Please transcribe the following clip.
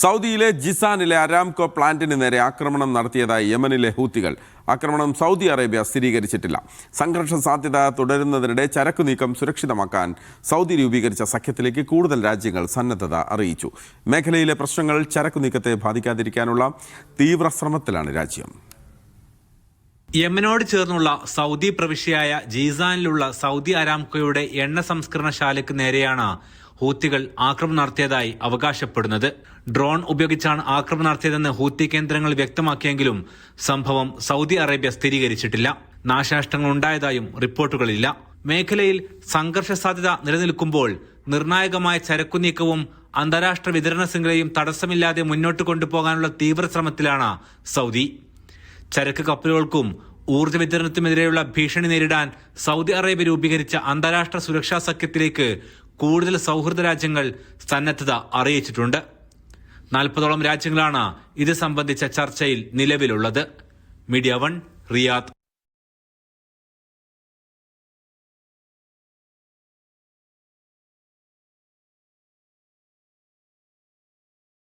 സൗദിയിലെ ജിസാനിലെ അരാംകോ പ്ലാന്റിന് നേരെ ആക്രമണം നടത്തിയതായി യമനിലെ ഹൂത്തികൾ. ആക്രമണം സൗദി അറേബ്യ സ്ഥിരീകരിച്ചിട്ടില്ല. സംഘർഷ സാധ്യത തുടരുന്നതിനിടെ ചരക്കു നീക്കം സുരക്ഷിതമാക്കാൻ സൗദി രൂപീകരിച്ച സഖ്യത്തിലേക്ക് കൂടുതൽ രാജ്യങ്ങൾ സന്നദ്ധത അറിയിച്ചു. മേഖലയിലെ പ്രശ്നങ്ങൾ ചരക്കു നീക്കത്തെ ബാധിക്കാതിരിക്കാനുള്ള തീവ്ര ശ്രമത്തിലാണ് രാജ്യം. യമനോട് ചേർന്നുള്ള സൗദി പ്രവിശ്യയായ ജീസാനിലുള്ള സൗദി അരാംകോയുടെ എണ്ണ സംസ്കരണശാലയ്ക്ക് നേരെയാണ് ഹൂത്തികൾ ആക്രമണം നടത്തിയതായി അവകാശപ്പെടുന്നത്. ഡ്രോൺ ഉപയോഗിച്ചാണ് ആക്രമണം നടത്തിയതെന്ന് ഹൂത്തി കേന്ദ്രങ്ങൾ വ്യക്തമാക്കിയെങ്കിലും സംഭവം സൗദി അറേബ്യ സ്ഥിരീകരിച്ചിട്ടില്ല. നാശനഷ്ടങ്ങൾ ഉണ്ടായതായും റിപ്പോർട്ടുകളില്ല. മേഖലയിൽ സംഘർഷ സാധ്യത നിലനിൽക്കുമ്പോൾ നിർണായകമായ ചരക്കു നീക്കവും അന്താരാഷ്ട്ര വിതരണ ശൃംഖലയും തടസ്സമില്ലാതെ മുന്നോട്ട് കൊണ്ടുപോകാനുള്ള തീവ്ര ശ്രമത്തിലാണ് സൗദി. ചരക്ക് കപ്പലുകൾക്കും ഊർജ്ജ വിതരണത്തിനെതിരെയുള്ള ഭീഷണി നേരിടാൻ സൗദി അറേബ്യ രൂപീകരിച്ച അന്താരാഷ്ട്ര സുരക്ഷാ സഖ്യത്തിലേക്ക് കൂടുതൽ സൗഹൃദ രാജ്യങ്ങൾ സന്നദ്ധത അറിയിച്ചിട്ടുണ്ട്. 40ഓളം രാജ്യങ്ങളാണ് ഇത് സംബന്ധിച്ച ചർച്ചയിൽ നിലവിലുള്ളത്. Media 1 Riyadh.